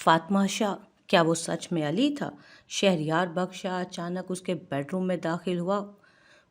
फातिमा शाह, क्या वो सच में अली था? शहरयार बख्श शाह अचानक उसके बेडरूम में दाखिल हुआ।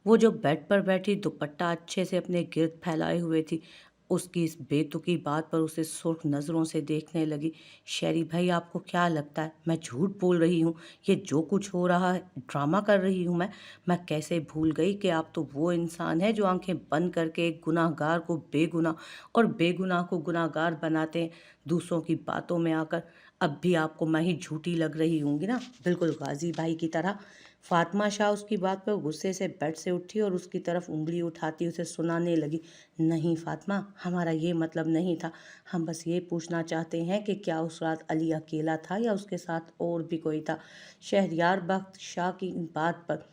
वो जो बेड पर बैठी दुपट्टा अच्छे से अपने गिर्द फैलाए हुए थी, उसकी इस बेतुकी बात पर उसे सुर्ख नज़रों से देखने लगी। शहरी भाई, आपको क्या लगता है मैं झूठ बोल रही हूँ? ये जो कुछ हो रहा है ड्रामा कर रही हूँ मैं कैसे भूल गई कि आप तो वो इंसान है जो आंखें बंद करके एक गुनाहगार को बेगुनाह और बेगुनाह को गुनाहगार बनाते हैं दूसरों की बातों में आकर। अब भी आपको मैं ही झूठी लग रही हूँगी ना, बिल्कुल गाजी भाई की तरह। फातिमा शाह उसकी बात पर गुस्से से बेड से उठी और उसकी तरफ उंगली उठाती उसे सुनाने लगी। नहीं फातिमा, हमारा ये मतलब नहीं था। हम बस ये पूछना चाहते हैं कि क्या उस रात अली अकेला था या उसके साथ और भी कोई था। शहरयार बख्श शाह की इन बात पर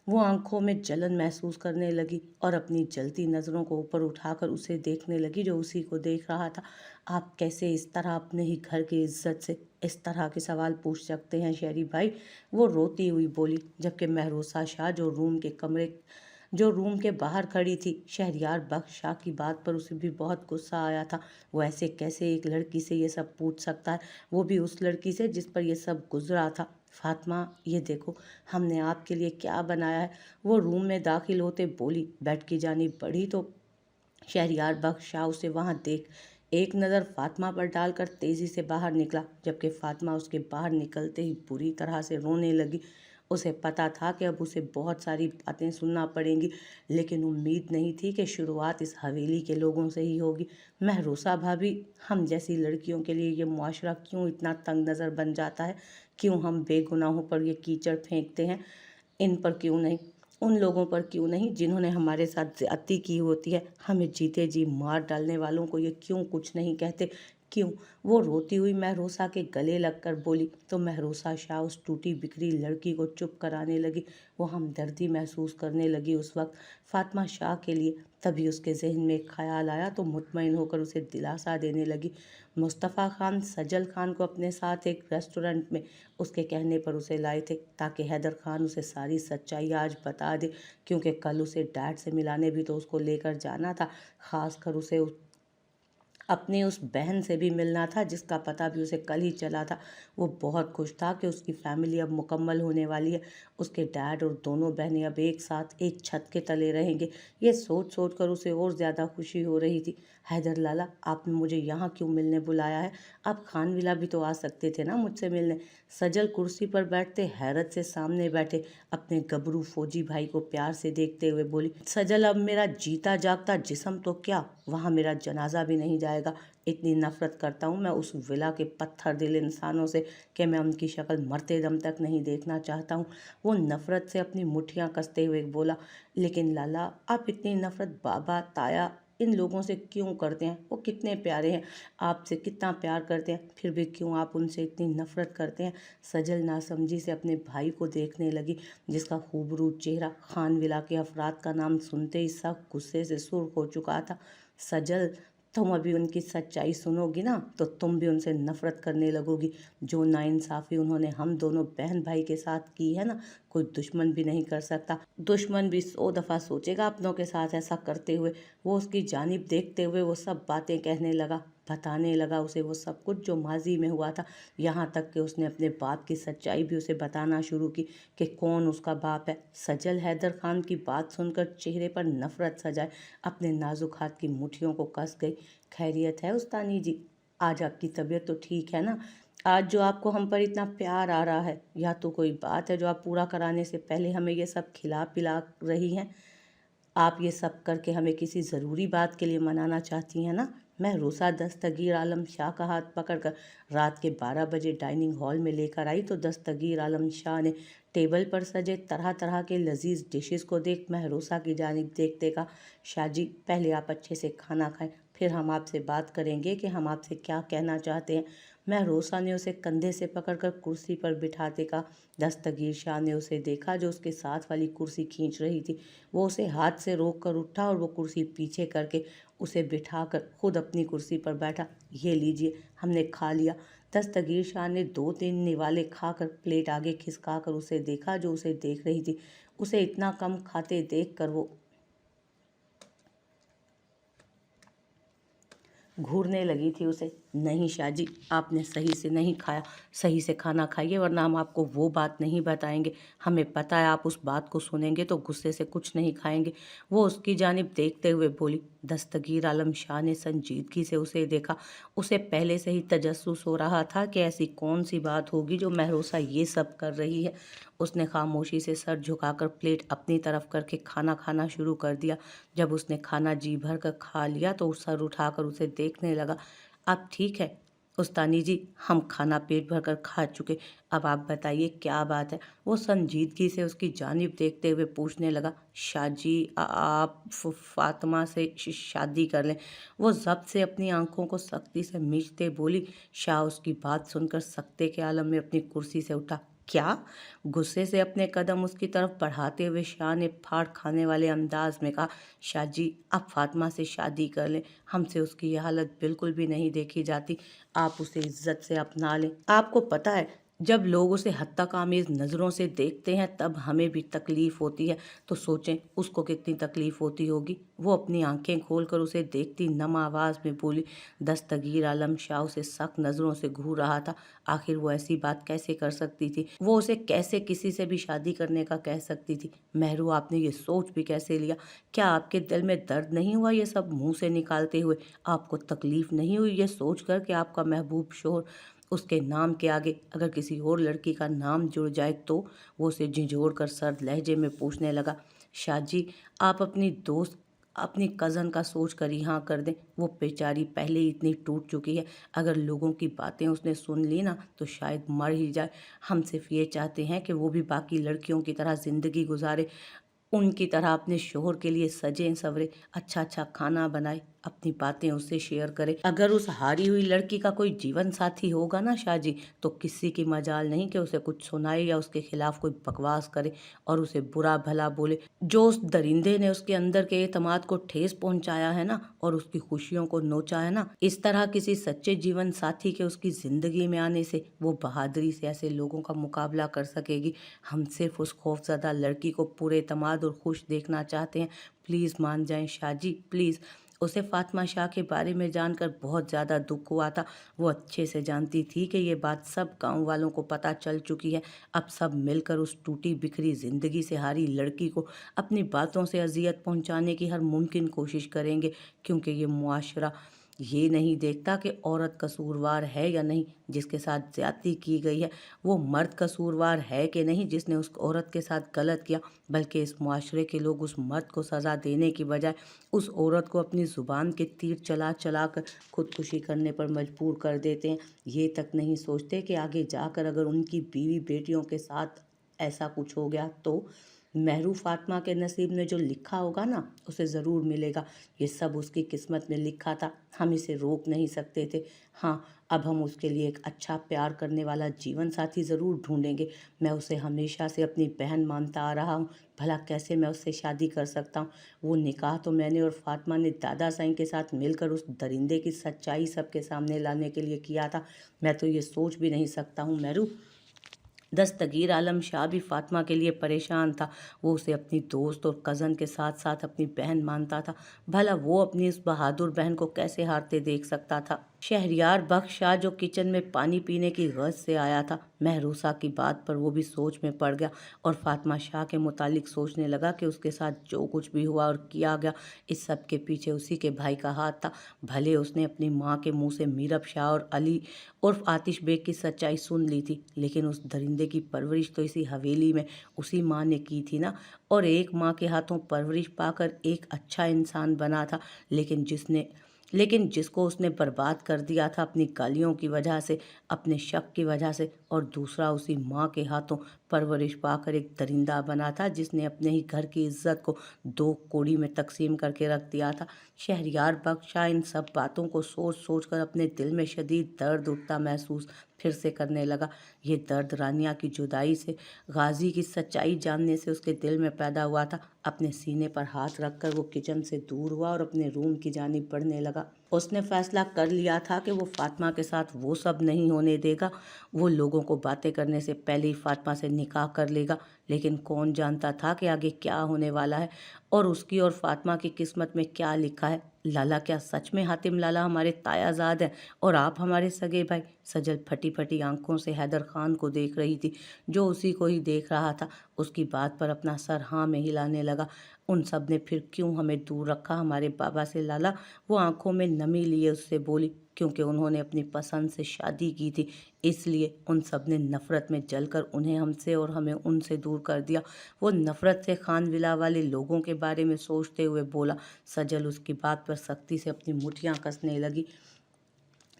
वो आंखों में जलन महसूस करने लगी और अपनी जलती नज़रों को ऊपर उठाकर उसे देखने लगी जो उसी को देख रहा था। आप कैसे इस तरह अपने ही घर की इज्जत से इस तरह के सवाल पूछ सकते हैं शहरी भाई? वो रोती हुई बोली, जबकि महरूसा शाह जो रूम के बाहर खड़ी थी। शहरयार बख्श शाह की बात पर उसे भी बहुत गुस्सा आया था। वो ऐसे कैसे एक लड़की से ये सब पूछ सकता है, वो भी उस लड़की से जिस पर यह सब गुजरा था। फातिमा, ये देखो हमने आपके लिए क्या बनाया है। वो रूम में दाखिल होते बोली। बेड की जानिब बढ़ी तो शहरयार बख्श शाह उसे वहां देख एक नज़र फातिमा पर डालकर तेजी से बाहर निकला, जबकि फातिमा उसके बाहर निकलते ही बुरी तरह से रोने लगी। उसे पता था कि अब उसे बहुत सारी बातें सुनना पड़ेंगी, लेकिन उम्मीद नहीं थी कि शुरुआत इस हवेली के लोगों से ही होगी। महरूसा भाभी, हम जैसी लड़कियों के लिए ये मुआशरा क्यों इतना तंग नज़र बन जाता है? क्यों हम बेगुनाहों पर ये कीचड़ फेंकते हैं? इन पर क्यों नहीं, उन लोगों पर क्यों नहीं जिन्होंने हमारे साथ ज्यादती की होती है? हमें जीते जी मार डालने वालों को ये क्यों कुछ नहीं कहते? क्यों? वो रोती हुई महरूसा के गले लगकर बोली तो महरूसा शाह उस टूटी बिखरी लड़की को चुप कराने लगी। वो हमदर्दी महसूस करने लगी उस वक्त फातिमा शाह के लिए। तभी उसके जहन में एक ख्याल आया तो मुतमईन होकर उसे दिलासा देने लगी। मुस्तफ़ा खान सजल खान को अपने साथ एक रेस्टोरेंट में उसके कहने पर उसे लाए थे, ताकि हैदर खान उसे सारी सच्चाई आज बता दे, क्योंकि कल उसे डैड से मिलाने भी तो उसको लेकर जाना था। खासकर उसे अपनी उस बहन से भी मिलना था जिसका पता भी उसे कल ही चला था। वो बहुत खुश था कि उसकी फैमिली अब मुकम्मल होने वाली है। उसके डैड और दोनों बहनें अब एक साथ एक छत के तले रहेंगे। ये सोच सोच कर उसे और ज़्यादा खुशी हो रही थी। हैदर लाला, आपने मुझे यहाँ क्यों मिलने बुलाया है? आप खान विला भी तो आ सकते थे ना मुझसे मिलने। सजल कुर्सी पर बैठते हैरत से सामने बैठे अपने गबरू फौजी भाई को प्यार से देखते हुए बोली, सजल, अब मेरा जीता जागता जिस्म तो क्या, वहाँ मेरा जनाजा भी नहीं जाएगा। इतनी नफरत करता हूँ मैं उस विला के पत्थर दिल इंसानों से कि मैं उनकी शक्ल मरते दम तक नहीं देखना चाहता हूँ। वो नफरत से अपनी मुठ्ठियाँ कसते हुए बोला, लेकिन लाला, आप इतनी नफरत बाबा ताया इन लोगों से क्यों करते हैं? वो कितने प्यारे हैं, आपसे कितना प्यार करते हैं, फिर भी क्यों आप उनसे इतनी नफरत करते हैं? सजल नासमझी से अपने भाई को देखने लगी, जिसका खूबरूप चेहरा खान विला के अफराद का नाम सुनते ही सब गुस्से से सुर्ख हो चुका था। सजल, तुम अभी उनकी सच्चाई सुनोगी ना तो तुम भी उनसे नफरत करने लगोगी। जो नाइंसाफ़ी उन्होंने हम दोनों बहन भाई के साथ की है ना, कोई दुश्मन भी नहीं कर सकता। दुश्मन भी 100 दफ़ा सोचेगा अपनों के साथ ऐसा करते हुए। वो उसकी जानिब देखते हुए वो सब बातें कहने लगा, बताने लगा उसे वो सब कुछ जो माजी में हुआ था। यहाँ तक कि उसने अपने बाप की सच्चाई भी उसे बताना शुरू की कि कौन उसका बाप है। सजल हैदर खान की बात सुनकर चेहरे पर नफरत सजाए अपने नाजुक हाथ की मुट्ठियों को कस गई। खैरियत है उस्तानी जी? आज आपकी तबीयत तो ठीक है ना? आज जो आपको हम पर इतना प्यार आ रहा है, या तो कोई बात है जो आप पूरा कराने से पहले हमें ये सब खिला पिला रही हैं? आप ये सब करके हमें किसी ज़रूरी बात के लिए मनाना चाहती हैं ना? मैं रोसा दस्तगीर आलम शाह का हाथ पकड़कर रात के 12 बजे डाइनिंग हॉल में लेकर आई तो दस्तगीर आलम शाह ने टेबल पर सजे तरह तरह के लजीज डिशेस को देख महरोसा की जानिब देखते कहा, शाह जी, पहले आप अच्छे से खाना खाएं, फिर हम आपसे बात करेंगे कि हम आपसे क्या कहना चाहते हैं। महरोसा ने उसे कंधे से पकड़कर कुर्सी पर बिठाते कहा। दस्तगीर शाह ने उसे देखा जो उसके साथ वाली कुर्सी खींच रही थी। वो उसे हाथ से रोक कर उठा और वो कुर्सी पीछे करके उसे बिठाकर खुद अपनी कुर्सी पर बैठा। ये लीजिए, हमने खा लिया। दस्तगीर शाह ने 2-3 निवाले खाकर प्लेट आगे खिसका कर उसे देखा जो उसे देख रही थी। उसे इतना कम खाते देख कर वो घूरने लगी थी उसे। नहीं शाह जी, आपने सही से नहीं खाया, सही से खाना खाइए वरना हम आपको वो बात नहीं बताएंगे। हमें पता है आप उस बात को सुनेंगे तो गुस्से से कुछ नहीं खाएंगे। वो उसकी जानिब देखते हुए बोली। दस्तगीर आलम शाह ने संजीदगी से उसे देखा। उसे पहले से ही तजस्सुस हो रहा था कि ऐसी कौन सी बात होगी जो महरोसा ये सब कर रही है। उसने खामोशी से सर झुकाकर प्लेट अपनी तरफ करके खाना खाना शुरू कर दिया। जब उसने खाना जी भर कर खा लिया तो सर उठाकर उसे देखने लगा। अब ठीक है उस्तानी जी, हम खाना पेट भर कर खा चुके, अब आप बताइए क्या बात है। वो संजीदगी से उसकी जानिब देखते हुए पूछने लगा। शाह जी, आप फातिमा से शादी कर लें। वो जब्त से अपनी आंखों को सख्ती से मीचते बोली। शाह उसकी बात सुनकर सख्ते के आलम में अपनी कुर्सी से उठा। क्या? गुस्से से अपने कदम उसकी तरफ बढ़ाते हुए शाह ने फाड़ खाने वाले अंदाज में कहा। शाह जी, आप फातिमा से शादी कर लें, हमसे उसकी यह हालत बिल्कुल भी नहीं देखी जाती। आप उसे इज्जत से अपना लें। आपको पता है जब लोग उसे हत्याकामेज नज़रों से देखते हैं तब हमें भी तकलीफ़ होती है, तो सोचें उसको कितनी तकलीफ़ होती होगी। वो अपनी आंखें खोलकर उसे देखती नम आवाज़ में बोली। दस्तगीर आलम शाह उसे सख्त नज़रों से घूर रहा था। आखिर वो ऐसी बात कैसे कर सकती थी? वो उसे कैसे किसी से भी शादी करने का कह सकती थी? महरू, आपने ये सोच भी कैसे लिया? क्या आपके दिल में दर्द नहीं हुआ ये सब मुंह से निकालते हुए? आपको तकलीफ़ नहीं हुई ये सोच कर कि आपका महबूब शोहर, उसके नाम के आगे अगर किसी और लड़की का नाम जुड़ जाए तो? वो उसे झिझोड़ कर सर्द लहजे में पूछने लगा। शाह जी, आप अपनी दोस्त, अपनी कज़न का सोच कर ही हाँ कर दें। वो बेचारी पहले ही इतनी टूट चुकी है, अगर लोगों की बातें उसने सुन ली ना तो शायद मर ही जाए। हम सिर्फ ये चाहते हैं कि वो भी बाकी लड़कियों की तरह ज़िंदगी गुजारे, उनकी तरह अपने शोहर के लिए सजे सवरे, अच्छा अच्छा खाना बनाए, अपनी बातें उससे शेयर करे। अगर उस हारी हुई लड़की का कोई जीवन साथी होगा ना शाह जी, तो किसी की मजाल नहीं कि उसे कुछ सुनाए या उसके खिलाफ कोई बकवास करे और उसे बुरा भला बोले। जो उस दरिंदे ने उसके अंदर के एतमाद को ठेस पहुंचाया है ना और उसकी खुशियों को नोचा है ना, इस तरह किसी सच्चे जीवन साथी के उसकी जिंदगी में आने से वो बहादुरी से ऐसे लोगों का मुकाबला कर सकेगी। हम सिर्फ उस खौफजदा लड़की को पूरे एतमाद और खुश देखना चाहते हैं। प्लीज़ मान जाएं शाह जी, प्लीज़। उसे फातिमा शाह के बारे में जानकर बहुत ज़्यादा दुख हुआ था। वो अच्छे से जानती थी कि ये बात सब गांव वालों को पता चल चुकी है। अब सब मिलकर उस टूटी बिखरी ज़िंदगी से हारी लड़की को अपनी बातों से अजियत पहुंचाने की हर मुमकिन कोशिश करेंगे, क्योंकि ये मुआशरा ये नहीं देखता कि औरत कसूरवार है या नहीं जिसके साथ ज्यादती की गई है, वो मर्द कसूरवार है कि नहीं जिसने उस औरत के साथ गलत किया। बल्कि इस मुआशरे के लोग उस मर्द को सज़ा देने की बजाय उस औरत को अपनी ज़ुबान के तीर चला चला कर खुदकुशी करने पर मजबूर कर देते हैं। ये तक नहीं सोचते कि आगे जाकर अगर उनकी बीवी बेटियों के साथ ऐसा कुछ हो गया तो महरू फातिमा के नसीब में जो लिखा होगा ना उसे ज़रूर मिलेगा। ये सब उसकी किस्मत में लिखा था, हम इसे रोक नहीं सकते थे। हाँ, अब हम उसके लिए एक अच्छा प्यार करने वाला जीवन साथी ज़रूर ढूंढेंगे। मैं उसे हमेशा से अपनी बहन मानता आ रहा हूँ, भला कैसे मैं उससे शादी कर सकता हूँ? वो निकाह तो मैंने और फातिमा ने दादा साईं के साथ मिलकर उस दरिंदे की सच्चाई सबके सामने लाने के लिए किया था। मैं तो ये सोच भी नहीं सकता हूँ महरू। दस्तगीर आलम शाह भी फातिमा के लिए परेशान था। वो उसे अपनी दोस्त और कज़न के साथ साथ अपनी बहन मानता था। भला वो अपनी इस बहादुर बहन को कैसे हारते देख सकता था? शहरयार बख्श शाह जो किचन में पानी पीने की गर्ज से आया था, महरूसा की बात पर वो भी सोच में पड़ गया और फातिमा शाह के मुतालिक सोचने लगा कि उसके साथ जो कुछ भी हुआ और किया गया इस सब के पीछे उसी के भाई का हाथ था। भले उसने अपनी माँ के मुंह से मीरब शाह और अली उर्फ आतिश बेग की सच्चाई सुन ली थी, लेकिन उस दरिंदे की परवरिश तो इसी हवेली में उसी माँ ने की थी ना, और एक माँ के हाथों परवरिश पाकर एक अच्छा इंसान बना था। लेकिन जिसको उसने बर्बाद कर दिया था अपनी गालियों की वजह से, अपने शक की वजह से, और दूसरा उसी माँ के हाथों परवरिश पाकर एक दरिंदा बना था जिसने अपने ही घर की इज्जत को दो कोड़ी में तकसीम करके रख दिया था। शहरयार बख्शा इन सब बातों को सोच सोच कर अपने दिल में शदीद दर्द उठता महसूस फिर से करने लगा। ये दर्द रानिया की जुदाई से, गाजी की सच्चाई जानने से उसके दिल में पैदा हुआ था। अपने सीने पर हाथ रखकर वो किचन से दूर हुआ और अपने रूम की जानिब बढ़ने लगा। उसने फैसला कर लिया था कि वो फातिमा के साथ वो सब नहीं होने देगा। वो लोगों को बातें करने से पहले ही फातिमा से निकाह कर लेगा। लेकिन कौन जानता था कि आगे क्या होने वाला है और उसकी और फातिमा की किस्मत में क्या लिखा है। लाला, क्या सच में हातिम लाला हमारे तायाजाद हैं और आप हमारे सगे भाई? सजल फटी फटी आंखों से हैदर खान को देख रही थी, जो उसी को ही देख रहा था। उसकी बात पर अपना सर हाँ में हिलाने लगा। उन सब ने फिर क्यों हमें दूर रखा हमारे बाबा से लाला? वो आंखों में नमी लिए उससे बोली। क्योंकि उन्होंने अपनी पसंद से शादी की थी, इसलिए उन सब ने नफरत में जलकर उन्हें हमसे और हमें उनसे दूर कर दिया। वो नफरत से खानविला वाले लोगों के बारे में सोचते हुए बोला। सजल उसकी बात पर सख्ती से अपनी मुठियां कसने लगी।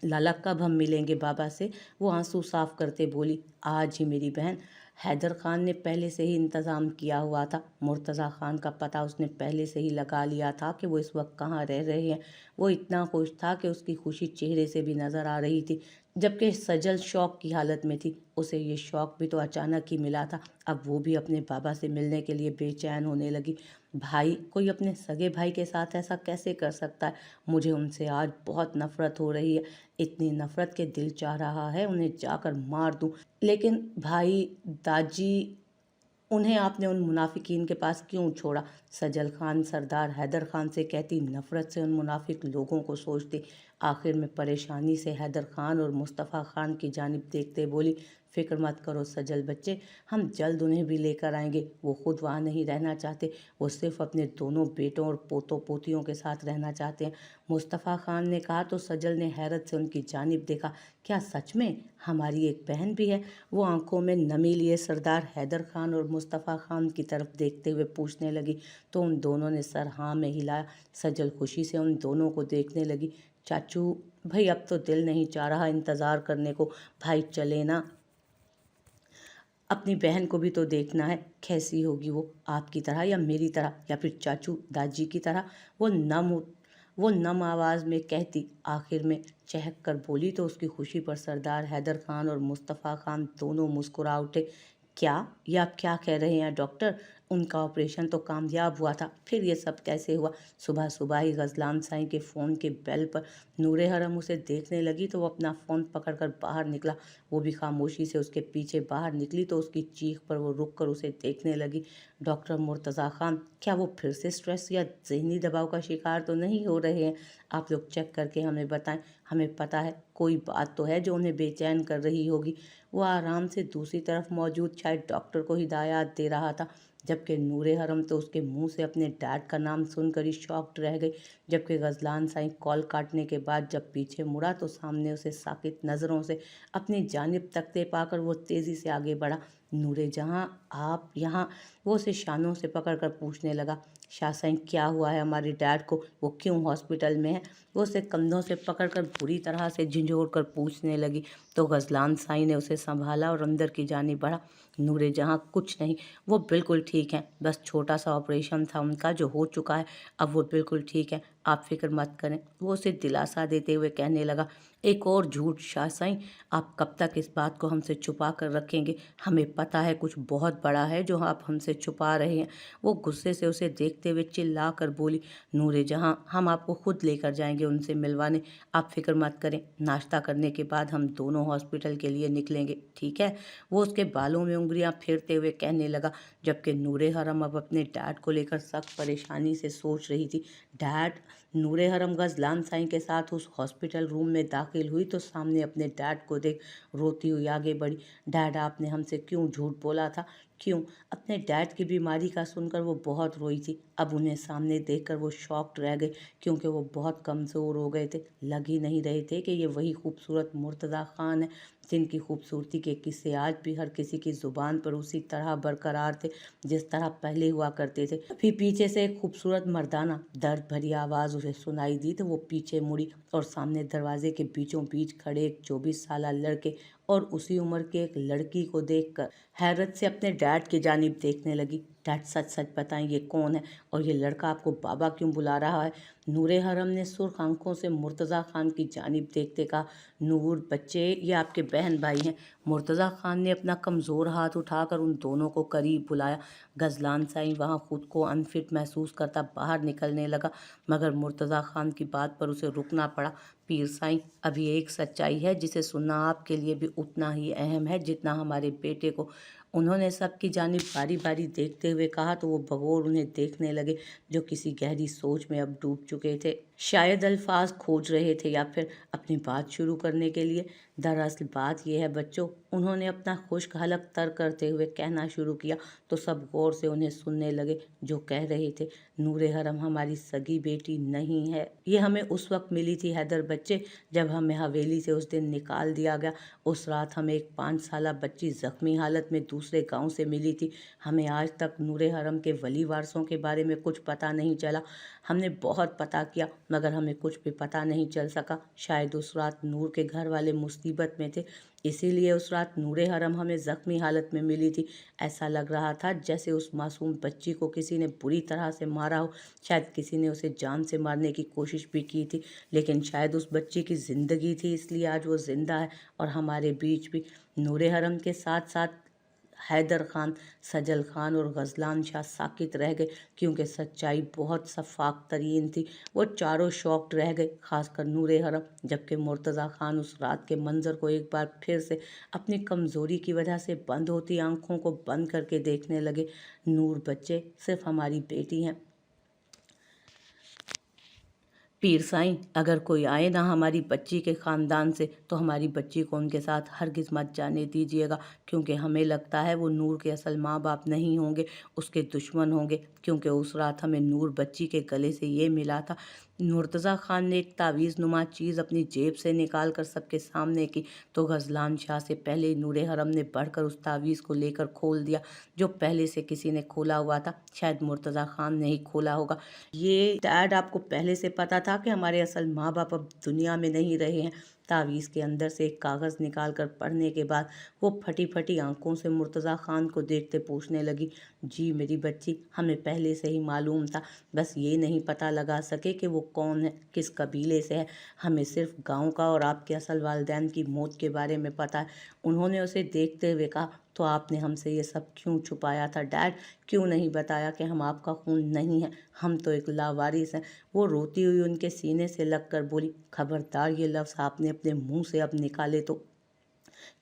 लाला, कब हम मिलेंगे बाबा से? वो आंसू साफ करते बोली। आज ही मेरी बहन। हैदर खान ने पहले से ही इंतज़ाम किया हुआ था। मुर्तज़ा खान का पता उसने पहले से ही लगा लिया था कि वो इस वक्त कहाँ रह रहे हैं। वो इतना खुश था कि उसकी खुशी चेहरे से भी नज़र आ रही थी, जबकि सजल शौक की हालत में थी। उसे ये शौक भी तो अचानक ही मिला था। अब वो भी अपने बाबा से मिलने के लिए बेचैन होने लगी। भाई, कोई अपने सगे भाई के साथ ऐसा कैसे कर सकता है? मुझे उनसे आज बहुत नफरत हो रही है। इतनी नफरत के दिल चाह रहा है उन्हें जाकर मार दूं। लेकिन भाई, दाजी, उन्हें आपने उन मुनाफिकीन के पास क्यों छोड़ा? सजल खान सरदार हैदर खान से कहती, नफरत से उन मुनाफिक लोगों को सोचती। आखिर में परेशानी से हैदर खान और मुस्तफ़ा खान की जानिब देखते बोली, फिक्र मत करो सजल बच्चे, हम जल्द उन्हें भी लेकर आएंगे। वो खुद वहाँ नहीं रहना चाहते, वो सिर्फ अपने दोनों बेटों और पोतों पोतियों के साथ रहना चाहते हैं। मुस्तफ़ा खान ने कहा तो सजल ने हैरत से उनकी जानिब देखा। क्या सच में हमारी एक बहन भी है? वो आंखों में नमी लिए सरदार हैदर खान और मुस्तफ़ा खान की तरफ देखते हुए पूछने लगी, तो उन दोनों ने सर हाँ में हिलाया। सजल खुशी से उन दोनों को देखने लगी। चाचू भाई, अब तो दिल नहीं चाह रहा इंतज़ार करने को। भाई चले ना, अपनी बहन को भी तो देखना है। कैसी होगी वो, आपकी तरह या मेरी तरह या फिर चाचू दादी की तरह? वो नम आवाज़ में कहती। आखिर में चहक कर बोली तो उसकी खुशी पर सरदार हैदर खान और मुस्तफ़ा खान दोनों मुस्कुरा उठे। क्या, ये आप क्या कह रहे हैं डॉक्टर? उनका ऑपरेशन तो कामयाब हुआ था, फिर ये सब कैसे हुआ? सुबह सुबह ही गजलान साईं के फ़ोन के बेल पर नूरे हरम उसे देखने लगी तो वो अपना फ़ोन पकड़कर बाहर निकला। वो भी खामोशी से उसके पीछे बाहर निकली तो उसकी चीख पर वो रुक कर उसे देखने लगी। डॉक्टर मुर्तज़ा खान, क्या वो फिर से स्ट्रेस या ज़हनी दबाव का शिकार तो नहीं हो रहे हैं? आप लोग चेक करके हमें बताएं। हमें पता है कोई बात तो है जो उन्हें बेचैन कर रही होगी। वो आराम से दूसरी तरफ मौजूद शायद डॉक्टर को हिदायत दे रहा था, जबकि नूरे हरम तो उसके मुंह से अपने डैड का नाम सुनकर ही शॉक्ड रह गई। जबकि गजलान साईं कॉल काटने के बाद जब पीछे मुड़ा तो सामने उसे साकित नज़रों से अपनी जानिब तकते पाकर वो तेज़ी से आगे बढ़ा। नूरे जहाँ, आप यहाँ? वो उसे शानों से पकड़कर पूछने लगा। शाह साईं, क्या हुआ है हमारे डैड को? वो क्यों हॉस्पिटल में है? वो उसे कंधों से पकड़कर बुरी तरह से झंझोड़ कर पूछने लगी। तो गजलान साईं ने उसे संभाला और अंदर की जानिब बढ़ा। नूरे जहाँ, कुछ नहीं, वो बिल्कुल ठीक हैं। बस छोटा सा ऑपरेशन था उनका जो हो चुका है, अब वो बिल्कुल ठीक है। आप फिक्र मत करें। वो उसे दिलासा देते हुए कहने लगा। एक और झूठ शाह साईं, आप कब तक इस बात को हमसे छुपा कर रखेंगे? हमें पता है कुछ बहुत बड़ा है जो आप हमसे छुपा रहे हैं। वो गुस्से से उसे देखते हुए चिल्ला कर बोली। नूरे जहाँ, हम आपको खुद लेकर जाएंगे उनसे मिलवाने। आप फिक्र मत करें। नाश्ता करने के बाद हम दोनों हॉस्पिटल के लिए निकलेंगे, ठीक है? वो उसके बालों में उंगलियां फेरते हुए कहने लगा, जबकि नूरे हरम अब अपने डैड को लेकर सख्त परेशानी से सोच रही थी। डैड? नूरे हरम गजलान साईं के साथ उस हॉस्पिटल रूम में दाखिल हुई तो सामने अपने डैड को देख रोती हुई आगे बढ़ी। डैड, आपने हमसे क्यों झूठ बोला था? क्यों? अपने डैड की बीमारी का सुनकर वो बहुत रोई थी। अब उन्हें सामने देखकर वो शॉक्ड रह गई, क्योंकि वो बहुत कमज़ोर हो गए थे। लग ही नहीं रहे थे कि ये वही खूबसूरत मुर्तज़ा खान है जिनकी खूबसूरती के किस्से आज भी हर किसी की ज़ुबान पर उसी तरह बरकरार थे जिस तरह पहले हुआ करते थे। फिर पीछे से एक खूबसूरत मर्दाना दर्द भरी आवाज़ उसे सुनाई दी तो वो पीछे मुड़ी और सामने दरवाजे के बीचों बीच खड़े एक 24 साल लड़के और उसी उम्र की एक लड़की को देखकर हैरत से अपने डैड की जानिब देखने लगी। डैड, सच सच बताएं, ये कौन है और ये लड़का आपको बाबा क्यों बुला रहा है? नूरे हरम ने सुर्ख आंखों से मुर्तज़ा खान की जानिब देखते कहा। नूर बच्चे, ये आपके बहन भाई हैं। मुर्तज़ा खान ने अपना कमज़ोर हाथ उठाकर उन दोनों को करीब बुलाया। गजलान साईं वहाँ खुद को अनफिट महसूस करता बाहर निकलने लगा, मगर मुर्तज़ा खान की बात पर उसे रुकना पड़ा। पीर साईं, अभी एक सच्चाई है जिसे सुनना आपके लिए भी उतना ही अहम है जितना हमारे बेटे को। उन्होंने सबकी जानिब बारी बारी देखते हुए कहा तो वो बगौर उन्हें देखने लगे जो किसी गहरी सोच में अब डूब चुके थे। शायद अल्फाज खोज रहे थे या फिर अपनी बात शुरू करने के लिए। दरअसल बात यह है बच्चों, उन्होंने अपना खुश्क हलक तर करते हुए कहना शुरू किया तो सब गौर से उन्हें सुनने लगे। जो कह रहे थे, नूरे हरम हमारी सगी बेटी नहीं है, ये हमें उस वक्त मिली थी हैदर बच्चे जब हमें हवेली से उस दिन निकाल दिया गया। उस रात हमें एक 5 साला बच्ची जख्मी हालत में दूसरे गांव से मिली थी। हमें आज तक नूरे हरम के वली वारसों के बारे में कुछ पता नहीं चला। हमने बहुत पता किया मगर हमें कुछ भी पता नहीं चल सका। शायद उस रात नूर के घर वाले मुसीबत में थे, इसीलिए उस रात नूरे हरम हमें जख्मी हालत में मिली थी। ऐसा लग रहा था जैसे उस मासूम बच्ची को किसी ने बुरी तरह से मारा हो। शायद किसी ने उसे जान से मारने की कोशिश भी की थी, लेकिन शायद उस बच्ची की ज़िंदगी थी इसलिए आज वो ज़िंदा है और हमारे बीच भी। नूरे हरम के साथ साथ हैदर खान, सजल खान और गजलान शाह साकित रह गए क्योंकि सच्चाई बहुत शफाक तरीन थी। वो चारों शॉक्ड रह गए, खासकर नूरे हरम, जबकि मुर्तज़ा खान उस रात के मंजर को एक बार फिर से अपनी कमज़ोरी की वजह से बंद होती आंखों को बंद करके देखने लगे। नूर बच्चे सिर्फ हमारी बेटी हैं। पीर साईं, अगर कोई आए ना हमारी बच्ची के ख़ानदान से तो हमारी बच्ची को उनके साथ हरगिज़ मत जाने दीजिएगा, क्योंकि हमें लगता है वो नूर के असल माँ बाप नहीं होंगे, उसके दुश्मन होंगे। क्योंकि उस रात हमें नूर बच्ची के गले से ये मिला था। मुर्तज़ा खान ने एक तावीज़ नुमा चीज़ अपनी जेब से निकाल कर सबके सामने की तो गजलान शाह से पहले ही नूरे हरम ने बढ़कर उस तावीज़ को लेकर खोल दिया, जो पहले से किसी ने खोला हुआ था। शायद मुर्तज़ा खान ने ही खोला होगा। ये डैड, आपको पहले से पता था कि हमारे असल माँ बाप अब दुनिया में नहीं रहे हैं? तावीज़ के अंदर से एक कागज़ निकाल कर पढ़ने के बाद वो फटी फटी आंखों से मुर्तज़ा खान को देखते पूछने लगी, जी मेरी बच्ची, हमें पहले से ही मालूम था, बस ये नहीं पता लगा सके कि वो कौन है, किस कबीले से है। हमें सिर्फ गांव का और आपके असल वालिदैन की मौत के बारे में पता है। उन्होंने उसे देखते हुए कहा, तो आपने हमसे ये सब क्यों छुपाया था डैड? क्यों नहीं बताया कि हम आपका खून नहीं है, हम तो एक लावारिस हैं? वो रोती हुई उनके सीने से लगकर बोली, खबरदार ये लफ्ज़ आपने अपने मुंह से अब निकाले तो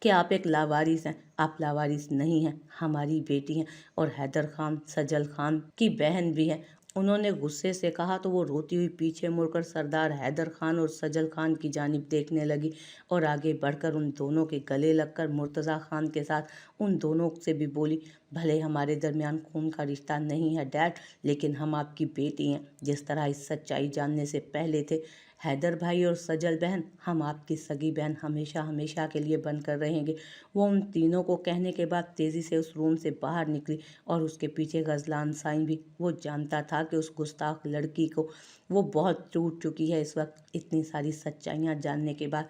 कि आप एक लावारिस हैं। आप लावारिस नहीं हैं, हमारी बेटी हैं और हैदर खान सजल खान की बहन भी हैं। उन्होंने गुस्से से कहा तो वो रोती हुई पीछे मुड़कर सरदार हैदर खान और सजल खान की जानिब देखने लगी और आगे बढ़कर उन दोनों के गले लगकर मुर्तज़ा खान के साथ उन दोनों से भी बोली, भले हमारे दरमियान खून का रिश्ता नहीं है डैड, लेकिन हम आपकी बेटी हैं, जिस तरह इस सच्चाई जानने से पहले थे। हैदर भाई और सजल बहन, हम आपकी सगी बहन हमेशा हमेशा के लिए बनकर रहेंगे। वो उन तीनों को कहने के बाद तेज़ी से उस रूम से बाहर निकली और उसके पीछे गजलान साईं भी। वो जानता था कि उस गुस्ताख लड़की को वो बहुत टूट चुकी है इस वक्त, इतनी सारी सच्चाइयाँ जानने के बाद।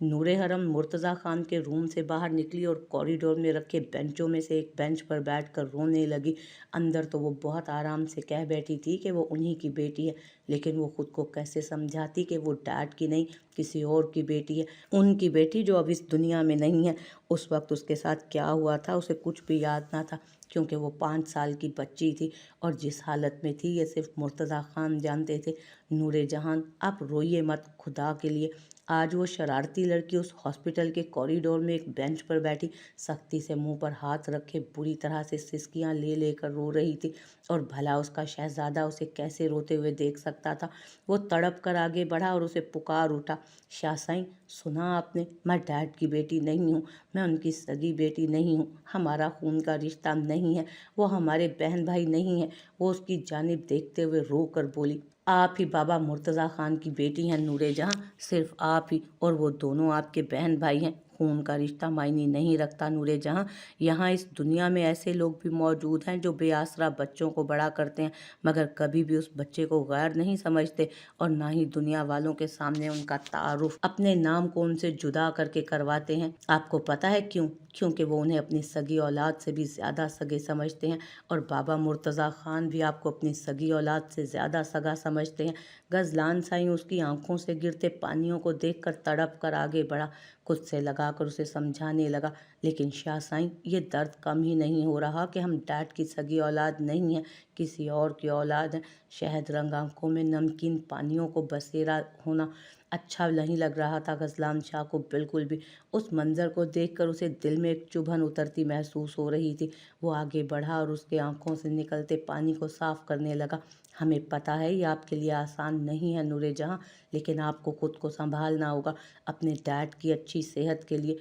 नूरे हरम मुर्तज़ा खान के रूम से बाहर निकली और कॉरिडोर में रखे बेंचों में से एक बेंच पर बैठकर रोने लगी। अंदर तो वो बहुत आराम से कह बैठी थी कि वो उन्हीं की बेटी है, लेकिन वो खुद को कैसे समझाती कि वो डैड की नहीं, किसी और की बेटी है, उनकी बेटी जो अब इस दुनिया में नहीं है। उस वक्त उसके साथ क्या हुआ था उसे कुछ भी याद ना था, क्योंकि वो 5 साल की बच्ची थी और जिस हालत में थी ये सिर्फ मुर्तज़ा खान जानते थे। नूरे जहान, आप रोइए मत खुदा के लिए। आज वो शरारती लड़की उस हॉस्पिटल के कॉरिडोर में एक बेंच पर बैठी सख्ती से मुंह पर हाथ रखे बुरी तरह से सिसकियां ले लेकर रो रही थी, और भला उसका शहजादा उसे कैसे रोते हुए देख सकता था। वो तड़प कर आगे बढ़ा और उसे पुकार उठा, शाह साईं, सुना आपने? मैं डैड की बेटी नहीं हूँ, मैं उनकी सगी बेटी नहीं हूँ, हमारा खून का रिश्ता नहीं है, वो हमारे बहन भाई नहीं है। वो उसकी जानिब देखते हुए रो कर बोली, आप ही बाबा मुर्तज़ा खान की बेटी हैं नूरे जहाँ, सिर्फ आप ही, और वो दोनों आपके बहन भाई हैं। खून का रिश्ता मायने नहीं रखता नूरे जहाँ। यहाँ इस दुनिया में ऐसे लोग भी मौजूद हैं जो बेआसरा बच्चों को बड़ा करते हैं, मगर कभी भी उस बच्चे को गैर नहीं समझते और ना ही दुनिया वालों के सामने उनका तारुफ अपने नाम को उनसे जुदा करके करवाते हैं। आपको पता है क्यों? क्योंकि वो उन्हें अपनी सगी औलाद से भी ज़्यादा सगे समझते हैं, और बाबा मुर्तज़ा खान भी आपको अपनी सगी औलाद से ज़्यादा सगा समझते हैं। गजलान साईं उसकी आंखों से गिरते पानियों को देखकर तड़प कर आगे बढ़ा, खुद से लगाकर उसे समझाने लगा, लेकिन शाह साईं, ये दर्द कम ही नहीं हो रहा कि हम डैड की सगी औलाद नहीं हैं, किसी और की औलाद हैं। शहद रंग आंखों में नमकीन पानियों को बसेरा होना अच्छा नहीं लग रहा था गजलान शाह को बिल्कुल भी। उस मंजर को देखकर उसे दिल में एक चुभन उतरती महसूस हो रही थी। वो आगे बढ़ा और उसके आंखों से निकलते पानी को साफ करने लगा। ہمیں پتہ ہے یہ آپ کے لیے آسان نہیں ہے نور جہاں، لیکن آپ کو خود کو سنبھالنا ہوگا اپنے ڈیڈ کی اچھی صحت کے لیے۔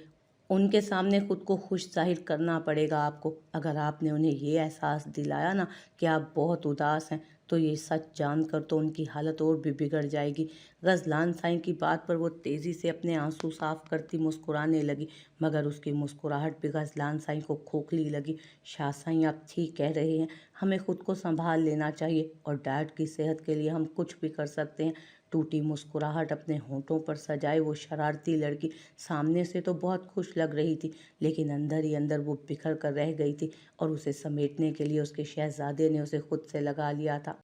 ان کے سامنے خود کو خوش ظاہر کرنا پڑے گا آپ کو۔ اگر آپ نے انہیں یہ احساس دلایا نا کہ آپ بہت اداس ہیں تو یہ سچ جان کر تو ان کی حالت اور بھی بگڑ جائے گی۔ غزلان سائیں کی بات پر وہ تیزی سے اپنے آنسو صاف کرتی مسکرانے لگی، مگر اس کی مسکراہٹ بھی غزلان سائیں کو کھوکھلی لگی۔ شاہ سائیں آپ ٹھیک کہہ رہے ہیں، ہمیں خود کو سنبھال لینا چاہیے اور ڈیڈ کی صحت کے لیے ہم کچھ بھی کر سکتے ہیں۔ ٹوٹی مسکراہٹ اپنے ہونٹوں پر سجائے وہ شرارتی لڑکی سامنے سے تو بہت خوش لگ رہی تھی، لیکن اندر ہی اندر وہ بکھر کر رہ گئی تھی اور اسے سمیٹنے کے لیے اس کے شہزادے نے اسے خود سے لگا لیا تھا۔